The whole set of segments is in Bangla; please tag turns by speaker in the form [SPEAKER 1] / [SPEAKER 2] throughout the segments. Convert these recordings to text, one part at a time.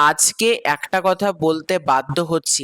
[SPEAKER 1] আজকে একটা কথা বলতে বাধ্য হচ্ছি,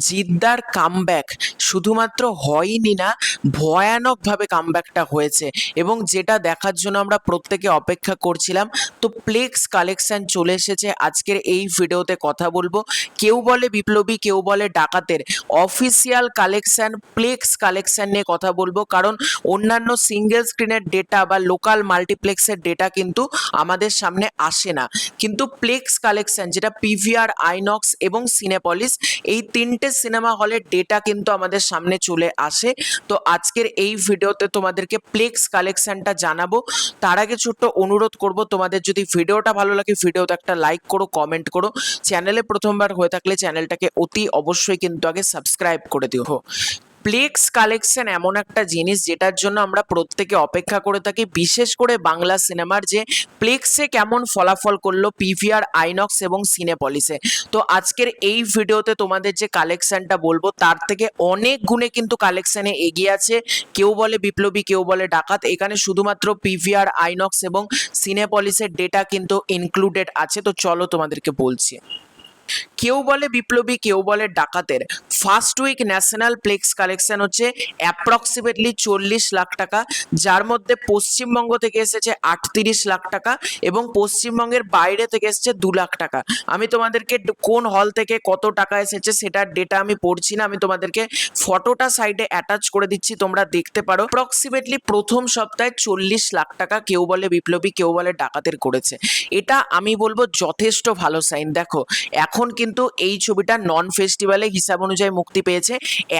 [SPEAKER 1] জিদ্দার কামব্যাক শুধুমাত্র হয়নি না, ভয়ানকভাবে কামব্যাকটা হয়েছে এবং যেটা দেখার জন্য আমরা প্রত্যেকে অপেক্ষা করছিলাম। তো প্লেক্স কালেকশন চলে এসেছে, আজকের এই ভিডিওতে কথা বলবো। কেউ বলে বিপ্লবী, কেউ বলে ডাকাতের অফিসিয়াল কালেকশন প্লেক্স কালেকশন নিয়ে কথা বলবো, কারণ অন্যান্য সিঙ্গেল স্ক্রিনের ডেটা বা লোকাল মাল্টিপ্লেক্সের ডেটা কিন্তু আমাদের সামনে আসে না, কিন্তু প্লেক্স কালেকশন যেটা পিভিআর, আইনক্স এবং সিনেপলিস, এই তিনটে সিনেমা হলের ডেটা কিন্তু আমাদের সামনে চলে আসে। তো আজকের এই ভিডিওতে তোমাদেরকে প্লেক্স কালেকশনটা জানাবো। তার আগে ছোট্ট অনুরোধ করব, তোমাদের যদি ভিডিওটা ভালো লাগে ভিডিওতে একটা লাইক করো, কমেন্ট করো। চ্যানেলে প্রথমবার হয়ে থাকলে চ্যানেলটাকে অতি অবশ্যই কিন্তু আগে সাবস্ক্রাইব করে দিও। প্লেক্স কালেকশন এমন একটা জিনিস যেটার জন্য আমরা প্রত্যেকে অপেক্ষা করে থাকি, বিশেষ করে বাংলা সিনেমার, যে প্লেক্সে কেমন ফলাফল করলো পিভিআর, আইনক্স এবং সিনেপলিসে। তো আজকের এই ভিডিওতে তোমাদের যে কালেকশনটা বলবো তার থেকে অনেক গুণে কিন্তু কালেকশনে এগিয়ে আছে। কেউ বলে বিপ্লবী, কেউ বলে ডাকাত, এখানে শুধুমাত্র পিভিআর, আইনক্স এবং সিনেপলিসের ডেটা কিন্তু ইনক্লুডেড আছে। তো চলো তোমাদেরকে বলছি। কেউ বলে বিপ্লবী, কেউ বলে ডাকাতের ফার্স্ট উইক ন্যাশনাল প্লেক্স কালেকশন হচ্ছে অ্যাপ্রক্সিমেটলি 40 লাখ টাকা, যার মধ্যে পশ্চিমবঙ্গ থেকে এসেছে 38 লাখ টাকা এবং পশ্চিমবঙ্গের বাইরে থেকে এসেছে 2 লাখ টাকা। আমি তোমাদেরকে কোন হল থেকে কত টাকা এসেছে সেটার ডেটা আমি পড়ছি না, আমি তোমাদেরকে ফটোটা সাইডে অ্যাটাচ করে দিচ্ছি, তোমরা দেখতে পারো। অ্যাপ্রক্সিমেটলি প্রথম সপ্তাহে 40 লাখ টাকা কেউ বলে বিপ্লবী, কেউ বলে ডাকাতের করেছে। এটা আমি বলবো যথেষ্ট ভালো সাইন। দেখো, এখন কিন্তু এই ছবিটা নন ফেস্টিভ্যালে হিসাব অনুযায়ী মুক্তি পেয়েছে।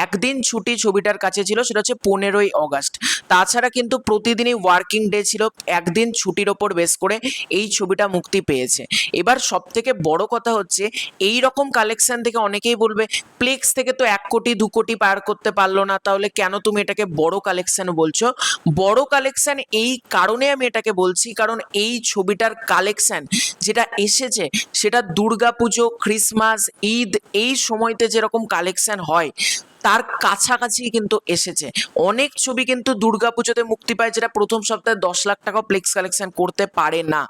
[SPEAKER 1] একদিন ছুটি ছবিটার কাছে ছিল, সেটা হচ্ছে 15ই অগাস্ট। তাছাড়া কিন্তু প্রতিদিনই ওয়ার্কিং ডে ছিল, একদিন ছুটির ওপর বেস করে এই ছবিটা মুক্তি পেয়েছে। এবার সব থেকে বড় কথা হচ্ছে, এই রকম কালেকশন থেকে অনেকেই বলবে প্লেক্স থেকে তো 1 কোটি 2 কোটি পার করতে পারলো না, তাহলে কেন তুমি এটাকে বড় কালেকশন বলছো? বড় কালেকশন এই কারণে আমি এটাকে বলছি, কারণ এই ছবিটার কালেকশন যেটা এসেছে সেটা দুর্গাপুজো, ক্রিসমাস, ঈদ এই সময়তে যেরকম কালেকশন হয় তার কাছাকাছি কিন্তু এসেছে। অনেক ছবি কিন্তু দুর্গাপুজোতে মুক্তি পায় যেটা প্রথম সপ্তাহে 10 লাখ টাকা প্লেক্স কালেকশন করতে পারে না।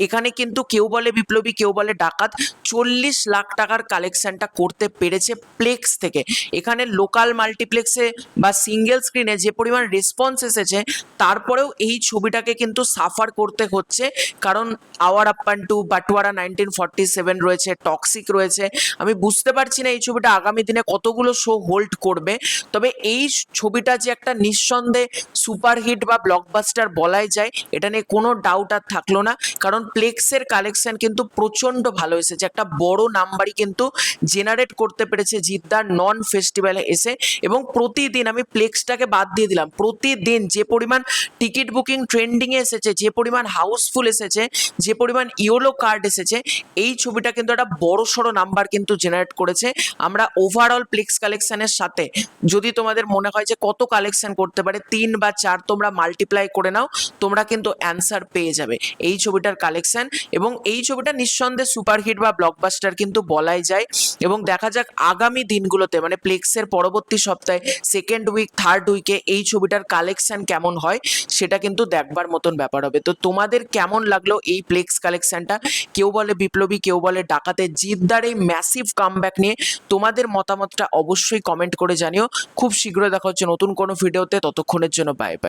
[SPEAKER 1] এখানে কিন্তু কেউ বলে বিপ্লবী, কেউ বলে ডাকাত 40 লাখ টাকার কালেকশনটা করতে পেরেছে প্লেক্স থেকে। এখানে লোকাল মাল্টিপ্লেক্সে বা সিঙ্গেল স্ক্রিনে যে পরিমাণ রেসপন্স এসেছে, তারপরেও এই ছবিটাকে কিন্তু সাফার করতে হচ্ছে, কারণ আওয়ার আপ্পান টু, বাটওয়ারা 1947 রয়েছে, টক্সিক রয়েছে। আমি বুঝতে পারছি না এই ছবিটা আগামী দিনে কতগুলো শো হোল্ড করবে। তবে এই ছবিটা যে একটা নিঃসন্দেহে সুপারহিট বা ব্লকবাস্টার বলাই যায়, এটা নিয়ে কোনো ডাউট আর থাকলো না, কারণ প্লেক্সের কালেকশন কিন্তু প্রচন্ড ভালো এসেছে। একটা বড় নাম্বারই কিন্তু জেনারেট করতে পেরেছে জিদ্দার নন ফেস্টিভ্যালে এসে। এবং প্রতিদিন, আমি প্লেক্সটাকে বাদ দিয়ে দিলাম, প্রতিদিন যে পরিমাণ টিকিট বুকিং ট্রেন্ডিংয়ে এসেছে, যে পরিমাণ হাউসফুল এসেছে, যে পরিমাণ ইয়েলো কার্ড এসেছে, এই ছবিটা কিন্তু একটা বড় সড়ো নাম্বার কিন্তু জেনারেট করেছে। আমরা ওভারঅল প্লেক্স কালেকশনের সাথে যদি তোমাদের মনে হয় যে কত কালেকশন করতে পারে, 3 বা 4 তোমরা মাল্টিপ্লাই করে নাও, তোমরা কিন্তু অ্যান্সার পেয়ে যাবে এই ছবিটার কালেকশন। এবং এই ছবিটা নিঃসন্দেহে সুপারহিট বা ব্লকবাস্টার কিন্তু বলাই যায়। এবং দেখা যাক আগামী দিনগুলোতে, মানে প্লেক্সের পরবর্তী সপ্তাহে সেকেন্ড উইক, থার্ড উইকে এই ছবিটার কালেকশন কেমন হয় সেটা কিন্তু দেখবার মতন ব্যাপার হবে। তো তোমাদের কেমন লাগলো এই প্লেক্স কালেকশনটা? কেউ বলে বিপ্লবী, কেউ বলে ডাকাতে জিদ্দার এই ম্যাসিভ কামব্যাক নিয়ে তোমাদের মতামতটা অবশ্যই কমেন্ট করে জানিও। খুব শীঘ্রই দেখা হচ্ছে নতুন কোনো ভিডিওতে, ততক্ষণের জন্য বাই বাই।